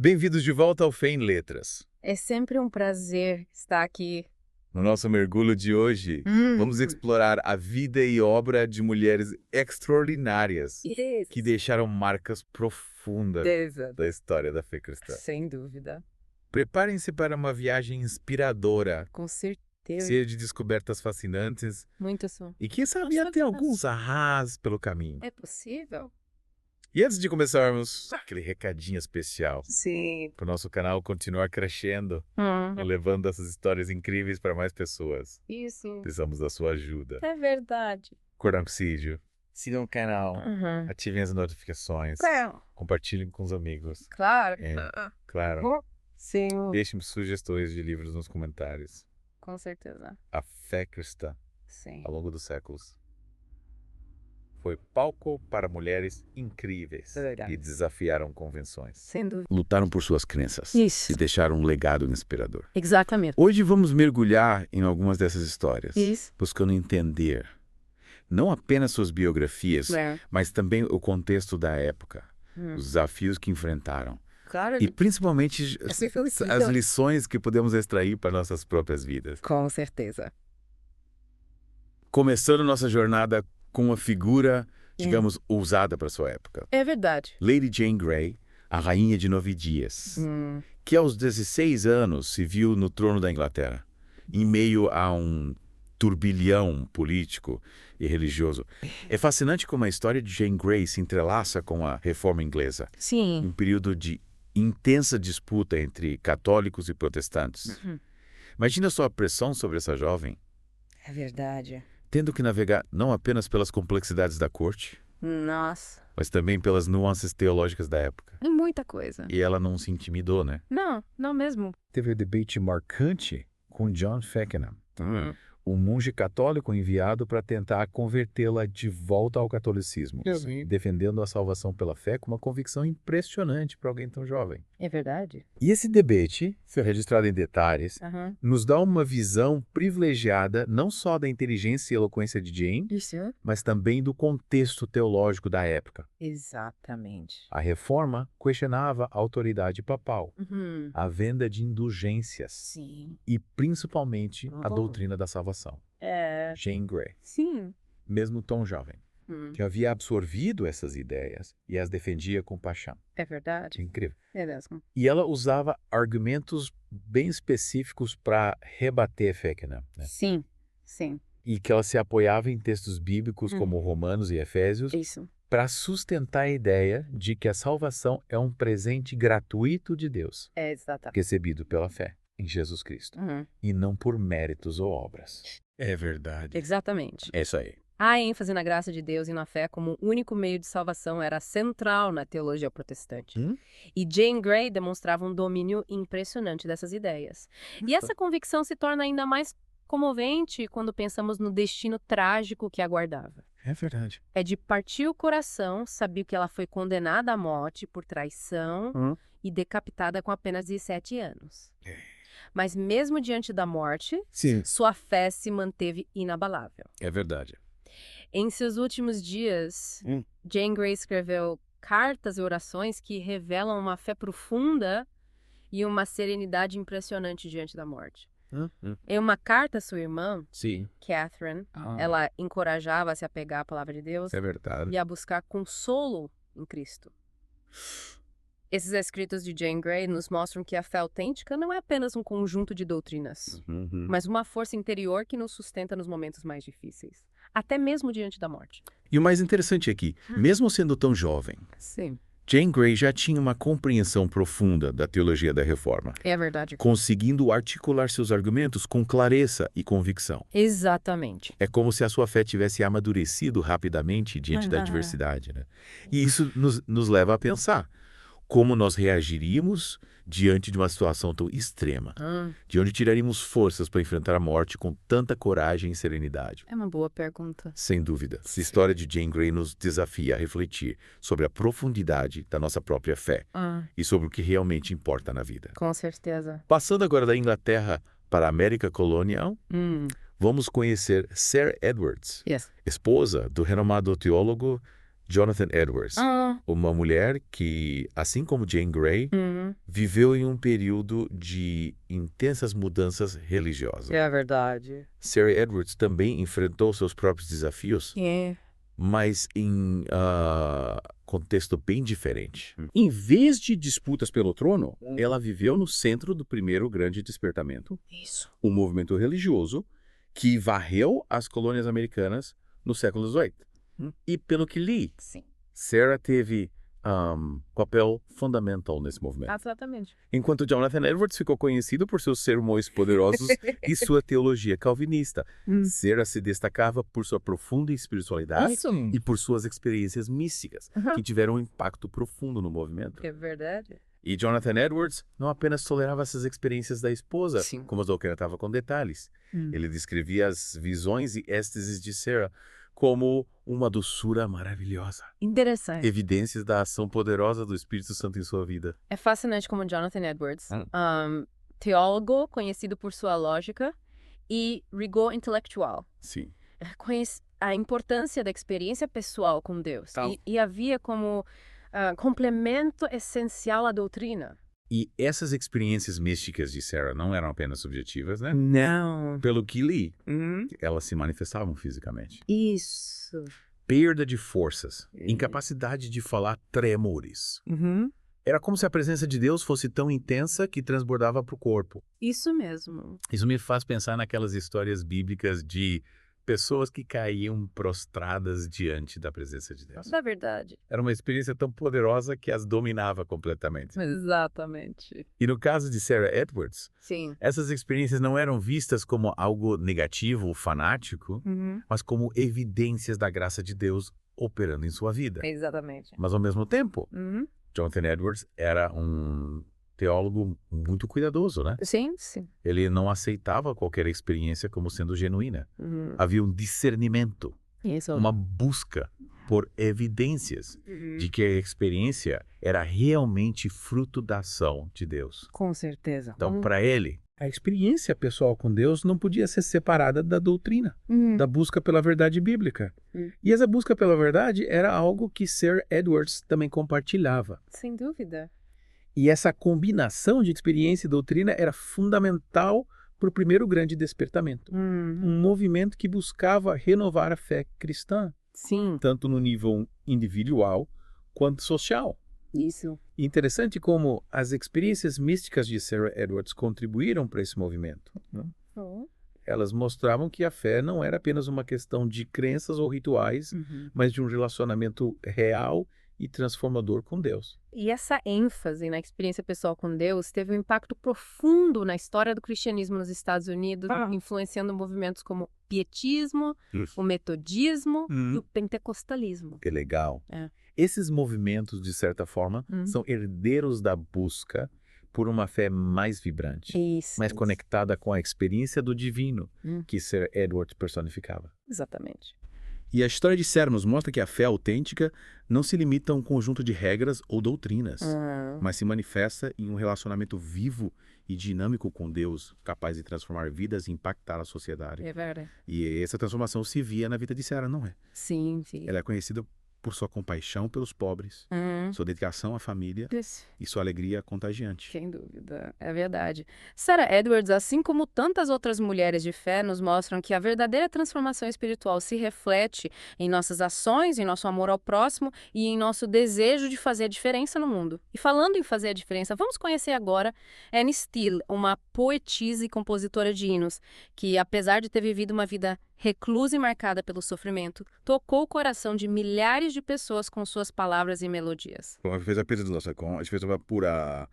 Bem-vindos de volta ao Fé em Letras. É sempre um prazer estar aqui. No nosso mergulho de hoje, vamos explorar a vida e obra de mulheres extraordinárias que deixaram marcas profundas da história da fé cristã. Sem dúvida. Preparem-se para uma viagem inspiradora, Com certeza. cheia de descobertas fascinantes Muito som. e quem sabe até alguns arras pelo caminho. É possível? E antes de começarmos, aquele recadinho especial Sim. para o nosso canal continuar crescendo e levando essas histórias incríveis para mais pessoas. Isso. Precisamos da sua ajuda. É verdade. Cordancídio, sigam o canal, ativem as notificações, compartilhem com os amigos. Claro. Claro, Sim. deixem sugestões de livros nos comentários. Com certeza. A fé cristã, Sim. ao longo dos séculos, foi palco para mulheres incríveis Verdade. que desafiaram convenções. Sem dúvida. Lutaram por suas crenças Isso. e deixaram um legado inspirador. Exatamente. Hoje vamos mergulhar em algumas dessas histórias, Isso. buscando entender não apenas suas biografias, mas também o contexto da época, os desafios que enfrentaram Claro. e principalmente as lições que podemos extrair para nossas próprias vidas. Com certeza. Começando nossa jornada com uma figura, digamos, ousada para sua época. É verdade. Lady Jane Grey, a rainha de 9 dias, que aos 16 anos se viu no trono da Inglaterra, em meio a um turbilhão político e religioso. É fascinante como a história de Jane Grey se entrelaça com a Reforma Inglesa, Sim. um período de intensa disputa entre católicos e protestantes. Imagina só a pressão sobre essa jovem, É verdade. tendo que navegar não apenas pelas complexidades da corte, Nossa. mas também pelas nuances teológicas da época. É muita coisa. E ela não se intimidou, né? Não, não mesmo. Teve um debate marcante com John Feckenham, um monge católico enviado para tentar convertê-la de volta ao catolicismo, defendendo a salvação pela fé com uma convicção impressionante para alguém tão jovem. É verdade? E esse debate, registrado em detalhes, nos dá uma visão privilegiada não só da inteligência e eloquência de Jane, Isso. mas também do contexto teológico da época. Exatamente. A reforma questionava a autoridade papal, a venda de indulgências Sim. e, principalmente, a doutrina da salvação. É. Jane Grey, Sim. mesmo tão jovem, que havia absorvido essas ideias e as defendia com paixão. É verdade? Incrível. É mesmo. E ela usava argumentos bem específicos para rebater Feckenham, né? Sim. Sim. E que ela se apoiava em textos bíblicos como Romanos e Efésios Isso. para sustentar a ideia de que a salvação é um presente gratuito de Deus, É exatamente. recebido pela fé em Jesus Cristo, e não por méritos ou obras. É verdade. Exatamente. É isso aí. A ênfase na graça de Deus e na fé como único meio de salvação era central na teologia protestante. E Jane Grey demonstrava um domínio impressionante dessas ideias. E essa convicção se torna ainda mais comovente quando pensamos no destino trágico que aguardava. É verdade. É de partir o coração saber que ela foi condenada à morte por traição e decapitada com apenas 17 anos. Mas mesmo diante da morte, Sim. sua fé se manteve inabalável. É verdade. Em seus últimos dias, Jane Grey escreveu cartas e orações que revelam uma fé profunda e uma serenidade impressionante diante da morte. Em uma carta à sua irmã, Catherine, ela encorajava a se apegar à palavra de Deus É verdade. e a buscar consolo em Cristo. Esses escritos de Jane Grey nos mostram que a fé autêntica não é apenas um conjunto de doutrinas, mas uma força interior que nos sustenta nos momentos mais difíceis, até mesmo diante da morte. E o mais interessante aqui, mesmo sendo tão jovem, Sim. Jane Grey já tinha uma compreensão profunda da teologia da reforma, É verdade. conseguindo articular seus argumentos com clareza e convicção. Exatamente. É como se a sua fé tivesse amadurecido rapidamente diante da adversidade, né? E isso nos leva a pensar como nós reagiríamos diante de uma situação tão extrema, de onde tiraríamos forças para enfrentar a morte com tanta coragem e serenidade. É uma boa pergunta. Sem dúvida, a história de Jane Grey nos desafia a refletir sobre a profundidade da nossa própria fé e sobre o que realmente importa na vida. Com certeza. Passando agora da Inglaterra para a América colonial, vamos conhecer Sarah Edwards, esposa do renomado teólogo Jonathan Edwards, uma mulher que, assim como Jane Grey, viveu em um período de intensas mudanças religiosas. É verdade. Sarah Edwards também enfrentou seus próprios desafios, mas em contexto bem diferente. Em vez de disputas pelo trono, ela viveu no centro do primeiro grande despertamento. Isso. Um movimento religioso que varreu as colônias americanas no século XVIII. E pelo que li, Sim. Sarah teve papel fundamental nesse movimento. Exatamente. Enquanto Jonathan Edwards ficou conhecido por seus sermões poderosos e sua teologia calvinista, Sarah se destacava por sua profunda espiritualidade e por suas experiências místicas, que tiveram um impacto profundo no movimento. É verdade. E Jonathan Edwards não apenas tolerava essas experiências da esposa, Sim. como documentava com detalhes. Ele descrevia as visões e êxtases de Sarah como uma doçura maravilhosa. Interessante. Evidências da ação poderosa do Espírito Santo em sua vida. É fascinante como Jonathan Edwards, teólogo conhecido por sua lógica e rigor intelectual, Sim. conhece a importância da experiência pessoal com Deus e havia como complemento essencial à doutrina. E essas experiências místicas de Sarah não eram apenas subjetivas, né? Não. Pelo que li, elas se manifestavam fisicamente. Isso. Perda de forças, incapacidade de falar, tremores. Era como se a presença de Deus fosse tão intensa que transbordava para o corpo. Isso mesmo. Isso me faz pensar naquelas histórias bíblicas de pessoas que caíam prostradas diante da presença de Deus. Da verdade. Era uma experiência tão poderosa que as dominava completamente. Exatamente. E no caso de Sarah Edwards, Sim. essas experiências não eram vistas como algo negativo ou fanático, mas como evidências da graça de Deus operando em sua vida. Exatamente. Mas ao mesmo tempo, Jonathan Edwards era um teólogo muito cuidadoso, né? Sim, sim. Ele não aceitava qualquer experiência como sendo genuína. Havia um discernimento, Isso. uma busca por evidências de que a experiência era realmente fruto da ação de Deus. Com certeza. Então, para ele, A experiência pessoal com Deus não podia ser separada da doutrina, da busca pela verdade bíblica. E essa busca pela verdade era algo que Sarah Edwards também compartilhava. Sem dúvida. E essa combinação de experiência e doutrina era fundamental para o primeiro grande despertamento. Um movimento que buscava renovar a fé cristã, Sim. tanto no nível individual quanto social. Isso. E interessante como as experiências místicas de Sarah Edwards contribuíram para esse movimento. Elas mostravam que a fé não era apenas uma questão de crenças ou rituais, mas de um relacionamento real e transformador com Deus. E essa ênfase na experiência pessoal com Deus teve um impacto profundo na história do cristianismo nos Estados Unidos, influenciando movimentos como o pietismo, o metodismo e o pentecostalismo. que legal. É. Esses movimentos, de certa forma, são herdeiros da busca por uma fé mais vibrante, Isso. mais conectada com a experiência do divino que Sarah Edwards personificava. Exatamente. E a história de Sarah nos mostra que a fé autêntica não se limita a um conjunto de regras ou doutrinas, mas se manifesta em um relacionamento vivo e dinâmico com Deus, capaz de transformar vidas e impactar a sociedade. É verdade. E essa transformação se via na vida de Sarah, não é? Sim, sim. Ela é conhecida por sua compaixão pelos pobres, sua dedicação à família e sua alegria contagiante. Sem dúvida, é verdade. Sarah Edwards, assim como tantas outras mulheres de fé, nos mostram que a verdadeira transformação espiritual se reflete em nossas ações, em nosso amor ao próximo e em nosso desejo de fazer a diferença no mundo. E falando em fazer a diferença, vamos conhecer agora Anne Steele, uma poetisa e compositora de hinos, que, apesar de ter vivido uma vida reclusa e marcada pelo sofrimento, tocou o coração de milhares de pessoas com suas palavras e melodias. Bom, fez a pesquisa por a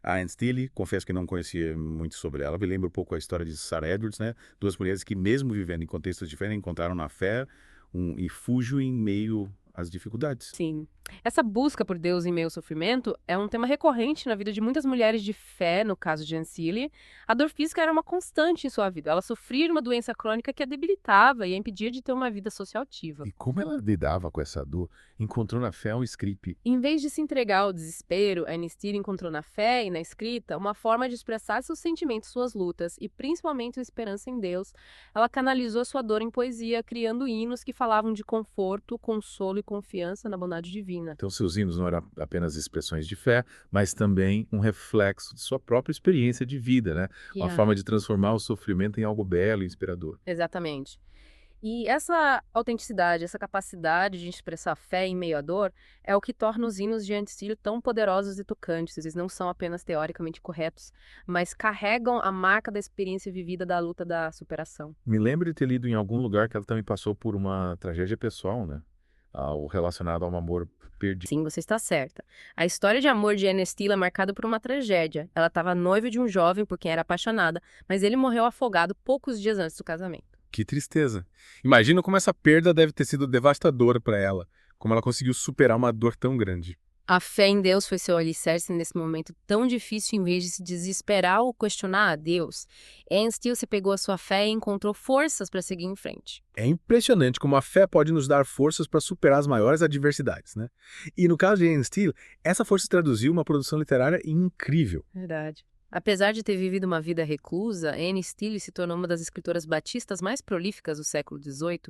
Anne Steele, confesso que não conhecia muito sobre ela, me lembra um pouco a história de Sarah Edwards, né? Duas mulheres que, mesmo vivendo em contextos diferentes, encontraram na fé um refúgio em meio às dificuldades. Sim. Essa busca por Deus em meio ao sofrimento é um tema recorrente na vida de muitas mulheres de fé, no caso de Anne Seeley. A dor física era uma constante em sua vida. Ela sofria de uma doença crônica que a debilitava e a impedia de ter uma vida social ativa. E como ela lidava com essa dor, encontrou na fé um script. Em vez de se entregar ao desespero, Anne Seeley encontrou na fé e na escrita uma forma de expressar seus sentimentos, suas lutas e principalmente a esperança em Deus. Ela canalizou sua dor em poesia, criando hinos que falavam de conforto, consolo e confiança na bondade divina. Então, seus hinos não eram apenas expressões de fé, mas também um reflexo de sua própria experiência de vida, né? Uma forma de transformar o sofrimento em algo belo e inspirador. Exatamente. E essa autenticidade, essa capacidade de expressar fé em meio à dor é o que torna os hinos de Anne Seeley tão poderosos e tocantes. Eles não são apenas teoricamente corretos, mas carregam a marca da experiência vivida da luta da superação. Me lembro de ter lido em algum lugar que ela também passou por uma tragédia pessoal, né? Algo relacionado a um amor perdido. Sim, você está certa. A história de amor de Anne Seeley é marcada por uma tragédia. Ela estava noiva de um jovem por quem era apaixonada, mas ele morreu afogado poucos dias antes do casamento. Que tristeza. Imagina como essa perda deve ter sido devastadora para ela, como ela conseguiu superar uma dor tão grande. A fé em Deus foi seu alicerce nesse momento tão difícil. Em vez de se desesperar ou questionar a Deus, Anne Seeley se pegou a sua fé e encontrou forças para seguir em frente. É impressionante como a fé pode nos dar forças para superar as maiores adversidades, né? E no caso de Anne Seeley, essa força traduziu uma produção literária incrível. Verdade. Apesar de ter vivido uma vida reclusa, Anne Seeley se tornou uma das escritoras batistas mais prolíficas do século XVIII.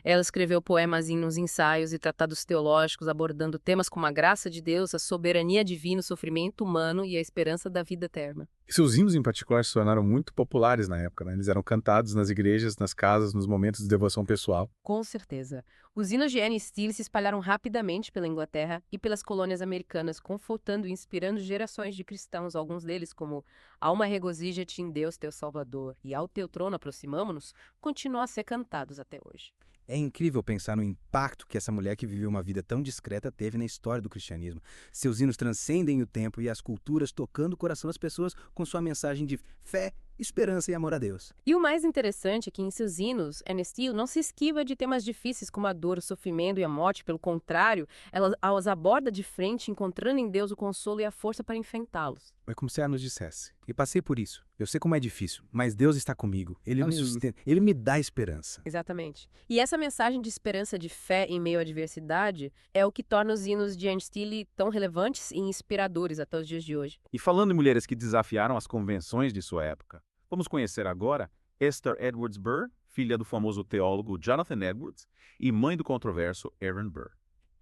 Ela escreveu poemas, hinos, ensaios e tratados teológicos abordando temas como a graça de Deus, a soberania divina, o sofrimento humano e a esperança da vida eterna. E seus hinos, em particular, se tornaram muito populares na época, né? Eles eram cantados nas igrejas, nas casas, nos momentos de devoção pessoal. Com certeza. Os hinos de Anne Seeley se espalharam rapidamente pela Inglaterra e pelas colônias americanas, confortando e inspirando gerações de cristãos, alguns deles como Alma regozija-te em Deus, teu Salvador, e Ao teu trono aproximamo-nos, continuam a ser cantados até hoje. É incrível pensar no impacto que essa mulher que viveu uma vida tão discreta teve na história do cristianismo. Seus hinos transcendem o tempo e as culturas, tocando o coração das pessoas com sua mensagem de fé, esperança e amor a Deus. E o mais interessante é que em seus hinos, Anne Seeley não se esquiva de temas difíceis como a dor, o sofrimento e a morte. Pelo contrário, ela os aborda de frente, encontrando em Deus o consolo e a força para enfrentá-los. É como se ela nos dissesse: eu passei por isso, eu sei como é difícil, mas Deus está comigo, Ele me sustenta, Ele me dá esperança. Exatamente. E essa mensagem de esperança, de fé em meio à adversidade, é o que torna os hinos de Anne Seeley tão relevantes e inspiradores até os dias de hoje. E falando em mulheres que desafiaram as convenções de sua época, vamos conhecer agora Esther Edwards Burr, filha do famoso teólogo Jonathan Edwards e mãe do controverso Aaron Burr.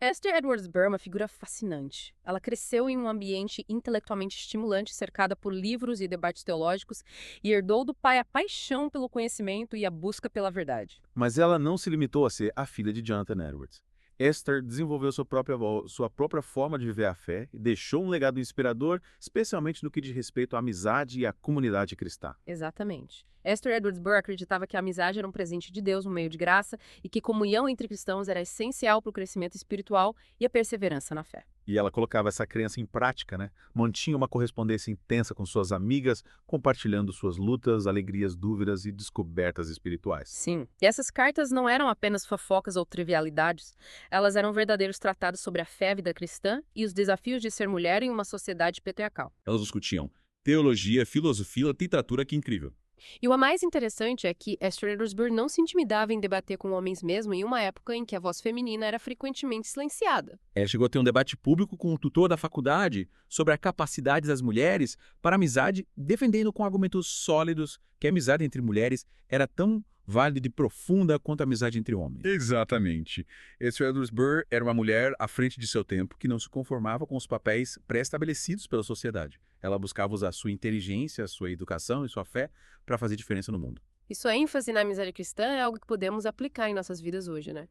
Esther Edwards Burr é uma figura fascinante. Ela cresceu em um ambiente intelectualmente estimulante, cercada por livros e debates teológicos, e herdou do pai a paixão pelo conhecimento e a busca pela verdade. Mas ela não se limitou a ser a filha de Jonathan Edwards. Esther desenvolveu sua própria forma de viver a fé e deixou um legado inspirador, especialmente no que diz respeito à amizade e à comunidade cristã. Exatamente. Esther Edwards Burr acreditava que a amizade era um presente de Deus, um meio de graça, e que comunhão entre cristãos era essencial para o crescimento espiritual e a perseverança na fé. E ela colocava essa crença em prática, né? Mantinha uma correspondência intensa com suas amigas, compartilhando suas lutas, alegrias, dúvidas e descobertas espirituais. Sim, e essas cartas não eram apenas fofocas ou trivialidades, elas eram verdadeiros tratados sobre a fé, a vida cristã e os desafios de ser mulher em uma sociedade patriarcal. Elas discutiam teologia, filosofia, literatura, que incrível. E o mais interessante é que Esther Edwards Burr não se intimidava em debater com homens mesmo em uma época em que a voz feminina era frequentemente silenciada. Ela chegou a ter um debate público com o tutor da faculdade sobre a capacidade das mulheres para a amizade, defendendo com argumentos sólidos que a amizade entre mulheres era tão válida e profunda quanto a amizade entre homens. Exatamente. Esther Edwards Burr era uma mulher à frente de seu tempo que não se conformava com os papéis pré-estabelecidos pela sociedade. Ela buscava usar sua inteligência, sua educação e sua fé para fazer diferença no mundo. E sua ênfase na amizade cristã é algo que podemos aplicar em nossas vidas hoje, né?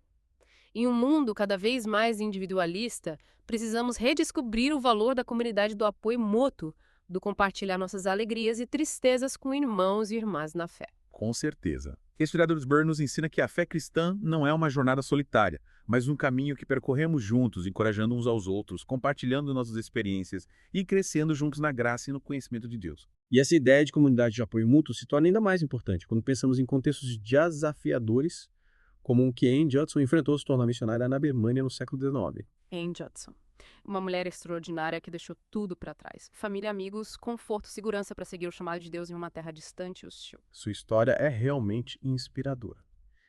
Em um mundo cada vez mais individualista, precisamos redescobrir o valor da comunidade do apoio mútuo, do compartilhar nossas alegrias e tristezas com irmãos e irmãs na fé. Com certeza. Esther Edwards Burr nos ensina que a fé cristã não é uma jornada solitária, mas um caminho que percorremos juntos, encorajando uns aos outros, compartilhando nossas experiências e crescendo juntos na graça e no conhecimento de Deus. E essa ideia de comunidade de apoio mútuo se torna ainda mais importante quando pensamos em contextos desafiadores, como o que Anne Judson enfrentou ao se tornar missionária na Birmânia no século XIX. Anne Judson. Uma mulher extraordinária que deixou tudo para trás. Família, amigos, conforto, segurança para seguir o chamado de Deus em uma terra distante e hostil. Sua história é realmente inspiradora.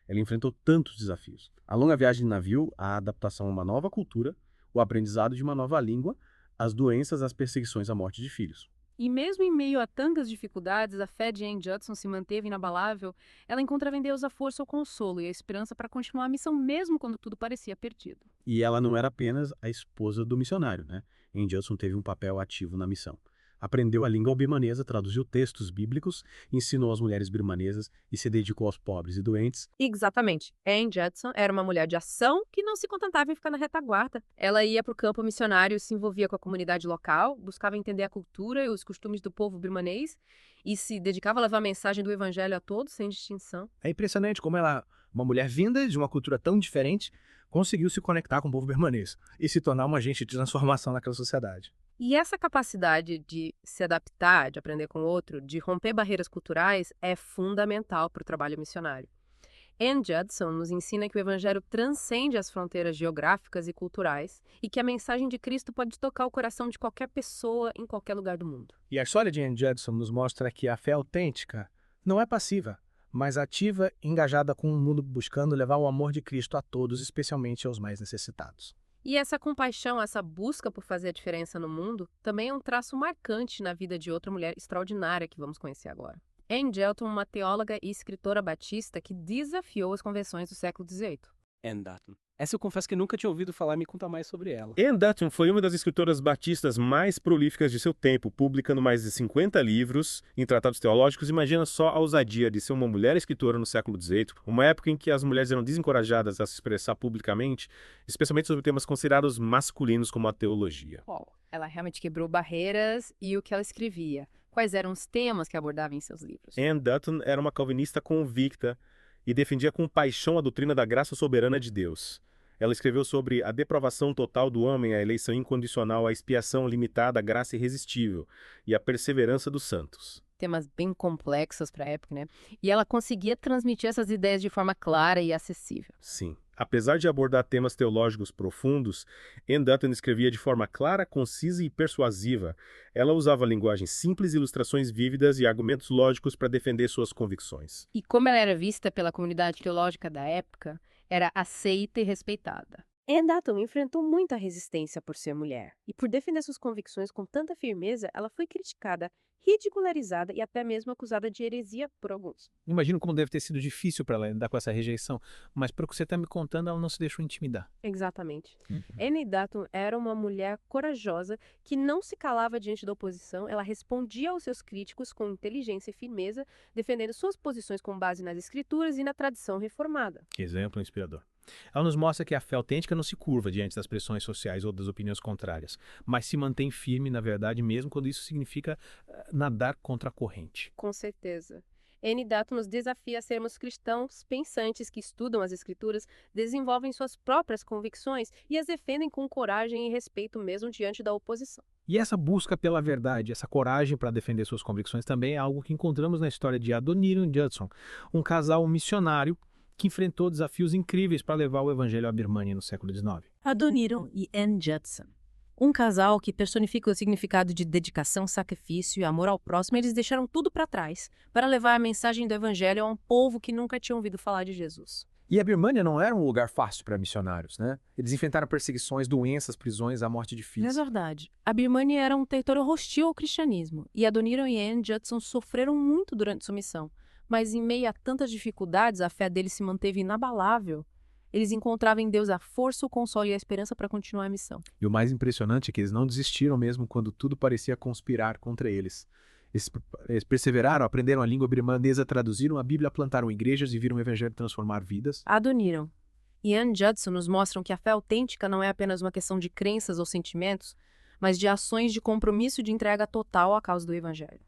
Ela enfrentou tantos desafios. A longa viagem de navio, a adaptação a uma nova cultura, o aprendizado de uma nova língua, as doenças, as perseguições, a morte de filhos. E mesmo em meio a tantas dificuldades, a fé de Anne Judson se manteve inabalável. Ela encontrava em Deus a força, o consolo e a esperança para continuar a missão mesmo quando tudo parecia perdido. E ela não era apenas a esposa do missionário, né? Anne Judson teve um papel ativo na missão. Aprendeu a língua birmanesa, traduziu textos bíblicos, ensinou as mulheres birmanesas e se dedicou aos pobres e doentes. Exatamente. Anne Judson era uma mulher de ação que não se contentava em ficar na retaguarda. Ela ia para o campo missionário, se envolvia com a comunidade local, buscava entender a cultura e os costumes do povo birmanês e se dedicava a levar a mensagem do evangelho a todos, sem distinção. É impressionante como ela, uma mulher vinda de uma cultura tão diferente, conseguiu se conectar com o povo birmanês e se tornar uma agente de transformação naquela sociedade. E essa capacidade de se adaptar, de aprender com o outro, de romper barreiras culturais, é fundamental para o trabalho missionário. Anne Judson nos ensina que o evangelho transcende as fronteiras geográficas e culturais e que a mensagem de Cristo pode tocar o coração de qualquer pessoa em qualquer lugar do mundo. E a história de Anne Judson nos mostra que a fé autêntica não é passiva, mas ativa e engajada com o mundo buscando levar o amor de Cristo a todos, especialmente aos mais necessitados. E essa compaixão, essa busca por fazer a diferença no mundo, também é um traço marcante na vida de outra mulher extraordinária que vamos conhecer agora. Anne Judson, uma teóloga e escritora batista que desafiou as convenções do século XVIII. Anne Dutton. Essa eu confesso que nunca tinha ouvido falar, me conta mais sobre ela. Anne Dutton foi uma das escritoras batistas mais prolíficas de seu tempo, publicando mais de 50 livros em tratados teológicos. Imagina só a ousadia de ser uma mulher escritora no século XVIII, uma época em que as mulheres eram desencorajadas a se expressar publicamente, especialmente sobre temas considerados masculinos como a teologia. Ela realmente quebrou barreiras e o que ela escrevia. Quais eram os temas que abordava em seus livros? Anne Dutton era uma calvinista convicta e defendia com paixão a doutrina da graça soberana de Deus. Ela escreveu sobre a depravação total do homem, a eleição incondicional, a expiação limitada, a graça irresistível e a perseverança dos santos. Temas bem complexos para a época, né? E ela conseguia transmitir essas ideias de forma clara e acessível. Sim. Apesar de abordar temas teológicos profundos, Anne Dutton escrevia de forma clara, concisa e persuasiva. Ela usava linguagem simples, ilustrações vívidas e argumentos lógicos para defender suas convicções. E como ela era vista pela comunidade teológica da época, era aceita e respeitada. Anne Dutton enfrentou muita resistência por ser mulher. E por defender suas convicções com tanta firmeza, ela foi criticada, ridicularizada e até mesmo acusada de heresia por alguns. Imagino como deve ter sido difícil para ela lidar com essa rejeição, mas pelo que você está me contando, ela não se deixou intimidar. Exatamente. Anne Dutton era uma mulher corajosa que não se calava diante da oposição, ela respondia aos seus críticos com inteligência e firmeza, defendendo suas posições com base nas escrituras e na tradição reformada. Que exemplo inspirador. Ela nos mostra que a fé autêntica não se curva diante das pressões sociais ou das opiniões contrárias, mas se mantém firme na verdade mesmo quando isso significa nadar contra a corrente. Com certeza. Anne Dutton nos desafia a sermos cristãos pensantes que estudam as escrituras, desenvolvem suas próprias convicções e as defendem com coragem e respeito mesmo diante da oposição. E essa busca pela verdade, essa coragem para defender suas convicções também é algo que encontramos na história de Adoniram e Judson, um casal missionário que enfrentou desafios incríveis para levar o evangelho à Birmania no século XIX. Adoniram e Anne Judson. Um casal que personifica o significado de dedicação, sacrifício e amor ao próximo. Eles deixaram tudo para trás para levar a mensagem do evangelho a um povo que nunca tinha ouvido falar de Jesus. E a Birmania não era um lugar fácil para missionários, né? Eles enfrentaram perseguições, doenças, prisões, a morte de filhos. É verdade. A Birmania era um território hostil ao cristianismo e Adoniram e Anne Judson sofreram muito durante sua missão. Mas em meio a tantas dificuldades, a fé deles se manteve inabalável. Eles encontravam em Deus a força, o consolo e a esperança para continuar a missão. E o mais impressionante é que eles não desistiram mesmo quando tudo parecia conspirar contra eles. Eles perseveraram, aprenderam a língua birmanesa, traduziram a Bíblia, plantaram igrejas e viram o evangelho transformar vidas. Adoniram e Anne Judson nos mostram que a fé autêntica não é apenas uma questão de crenças ou sentimentos, mas de ações de compromisso e de entrega total à causa do evangelho.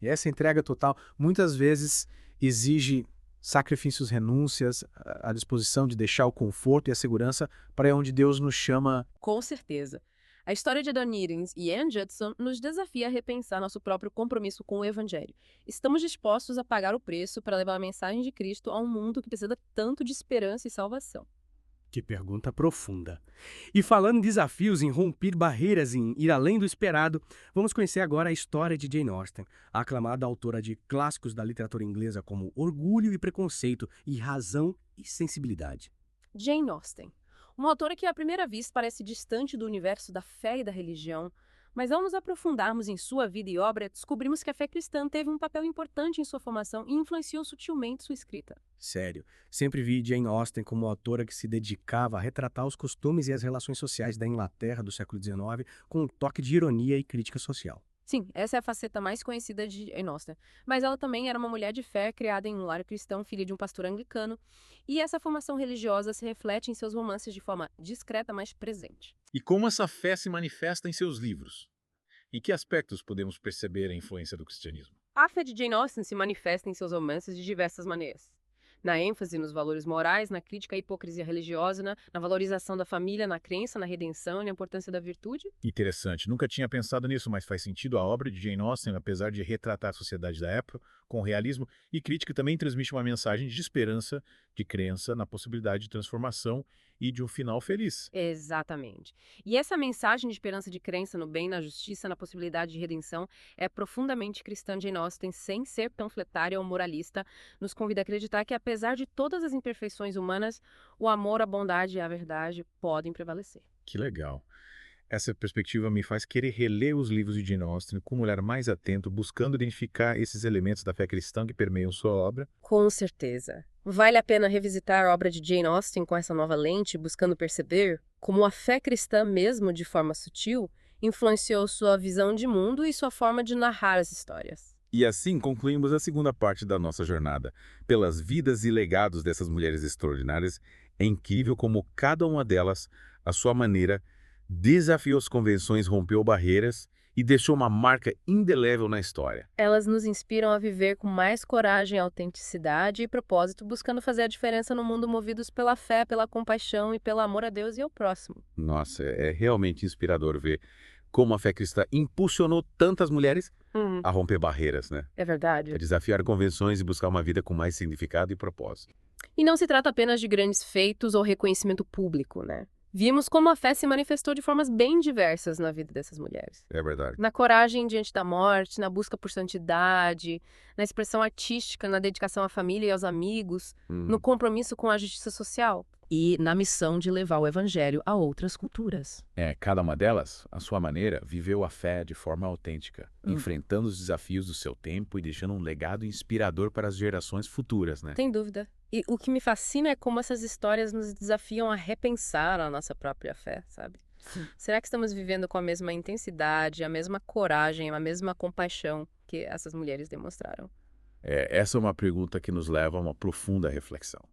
E essa entrega total muitas vezes exige sacrifícios, renúncias, a disposição de deixar o conforto e a segurança para onde Deus nos chama. Com certeza. A história de Adoniram e Anne Judson nos desafia a repensar nosso próprio compromisso com o evangelho. Estamos dispostos a pagar o preço para levar a mensagem de Cristo a um mundo que precisa tanto de esperança e salvação. Que pergunta profunda. E falando em desafios, em romper barreiras, em ir além do esperado, vamos conhecer agora a história de Jane Austen, a aclamada autora de clássicos da literatura inglesa como Orgulho e Preconceito e Razão e Sensibilidade. Jane Austen, uma autora que à primeira vista parece distante do universo da fé e da religião, mas ao nos aprofundarmos em sua vida e obra, descobrimos que a fé cristã teve um papel importante em sua formação e influenciou sutilmente sua escrita. Sério, sempre vi Jane Austen como uma autora que se dedicava a retratar os costumes e as relações sociais da Inglaterra do século XIX com um toque de ironia e crítica social. Sim, essa é a faceta mais conhecida de Jane Austen, mas ela também era uma mulher de fé, criada em um lar cristão, filha de um pastor anglicano, e essa formação religiosa se reflete em seus romances de forma discreta, mas presente. E como essa fé se manifesta em seus livros? Em que aspectos podemos perceber a influência do cristianismo? A fé de Jane Austen se manifesta em seus romances de diversas maneiras. Na ênfase nos valores morais, na crítica à hipocrisia religiosa, na valorização da família, na crença, na redenção e na importância da virtude. Interessante, nunca tinha pensado nisso, mas faz sentido. A obra de Jane Austen, apesar de retratar a sociedade da época com realismo e crítica, também transmite uma mensagem de esperança, de crença na possibilidade de transformação e de um final feliz. Exatamente. E essa mensagem de esperança, de crença no bem, na justiça, na possibilidade de redenção é profundamente cristã. Jane Austen, sem ser panfletária ou moralista, nos convida a acreditar que, apesar de todas as imperfeições humanas, o amor, a bondade e a verdade podem prevalecer. Que legal. Essa perspectiva me faz querer reler os livros de Jane Austen com um olhar mais atento, buscando identificar esses elementos da fé cristã que permeiam sua obra. Com certeza. Vale a pena revisitar a obra de Jane Austen com essa nova lente, buscando perceber como a fé cristã, mesmo de forma sutil, influenciou sua visão de mundo e sua forma de narrar as histórias. E assim concluímos a segunda parte da nossa jornada. Pelas vidas e legados dessas mulheres extraordinárias, é incrível como cada uma delas, à sua maneira, desafiou as convenções, rompeu barreiras e deixou uma marca indelével na história. Elas nos inspiram a viver com mais coragem, autenticidade e propósito, buscando fazer a diferença no mundo, movidos pela fé, pela compaixão e pelo amor a Deus e ao próximo. Nossa, é realmente inspirador ver como a fé cristã impulsionou tantas mulheres a romper barreiras, né? É verdade. A desafiar convenções e buscar uma vida com mais significado e propósito. E não se trata apenas de grandes feitos ou reconhecimento público, né? Vimos como a fé se manifestou de formas bem diversas na vida dessas mulheres. É verdade. Na coragem diante da morte, na busca por santidade, na expressão artística, na dedicação à família e aos amigos, no compromisso com a justiça social e na missão de levar o evangelho a outras culturas. Cada uma delas, à sua maneira, viveu a fé de forma autêntica, enfrentando os desafios do seu tempo e deixando um legado inspirador para as gerações futuras, né? Sem dúvida. E o que me fascina é como essas histórias nos desafiam a repensar a nossa própria fé, sabe? Sim. Será que estamos vivendo com a mesma intensidade, a mesma coragem, a mesma compaixão que essas mulheres demonstraram? Essa é uma pergunta que nos leva a uma profunda reflexão.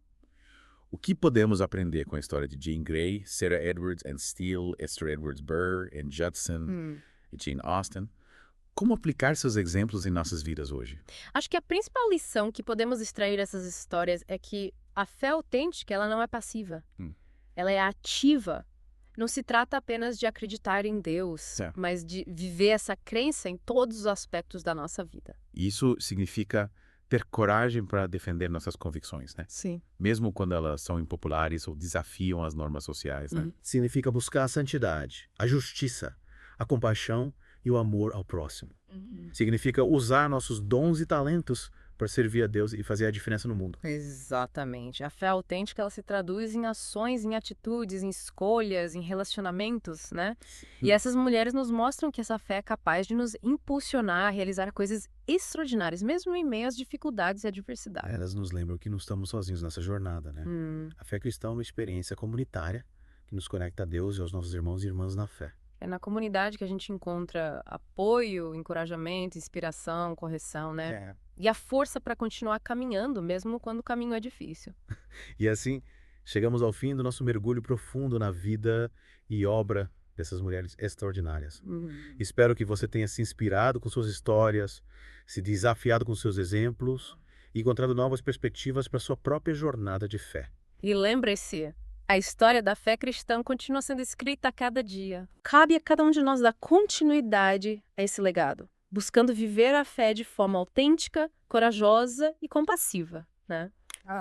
O que podemos aprender com a história de Jean Grey, Sarah Edwards and Steele, Esther Edwards Burr, Anne Judson e Jane Austen? Como aplicar seus exemplos em nossas vidas hoje? Acho que a principal lição que podemos extrair dessas histórias é que a fé autêntica, ela não é passiva. Ela é ativa. Não se trata apenas de acreditar em Deus, mas de viver essa crença em todos os aspectos da nossa vida. Isso significa ter coragem para defender nossas convicções, né? Sim. Mesmo quando elas são impopulares ou desafiam as normas sociais, né? Significa buscar a santidade, a justiça, a compaixão e o amor ao próximo. Significa usar nossos dons e talentos para servir a Deus e fazer a diferença no mundo. Exatamente. A fé autêntica, ela se traduz em ações, em atitudes, em escolhas, em relacionamentos, né? E essas mulheres nos mostram que essa fé é capaz de nos impulsionar a realizar coisas extraordinárias, mesmo em meio às dificuldades e adversidades. Elas nos lembram que não estamos sozinhos nessa jornada, né? A fé cristã é uma experiência comunitária que nos conecta a Deus e aos nossos irmãos e irmãs na fé. É na comunidade que a gente encontra apoio, encorajamento, inspiração, correção, né? E a força para continuar caminhando, mesmo quando o caminho é difícil. E assim, chegamos ao fim do nosso mergulho profundo na vida e obra dessas mulheres extraordinárias. Espero que você tenha se inspirado com suas histórias, se desafiado com seus exemplos e encontrado novas perspectivas para sua própria jornada de fé. E lembre-se, a história da fé cristã continua sendo escrita a cada dia. Cabe a cada um de nós dar continuidade a esse legado, buscando viver a fé de forma autêntica, corajosa e compassiva, né?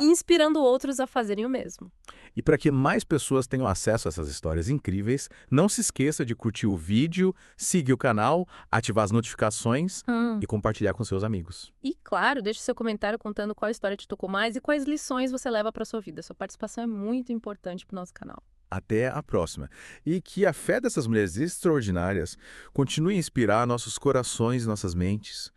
inspirando outros a fazerem o mesmo. E para que mais pessoas tenham acesso a essas histórias incríveis, não se esqueça de curtir o vídeo, seguir o canal, ativar as notificações e compartilhar com seus amigos. E, claro, deixe seu comentário contando qual história te tocou mais e quais lições você leva para sua vida. Sua participação é muito importante para o nosso canal. Até a próxima. E que a fé dessas mulheres extraordinárias continue a inspirar nossos corações e nossas mentes,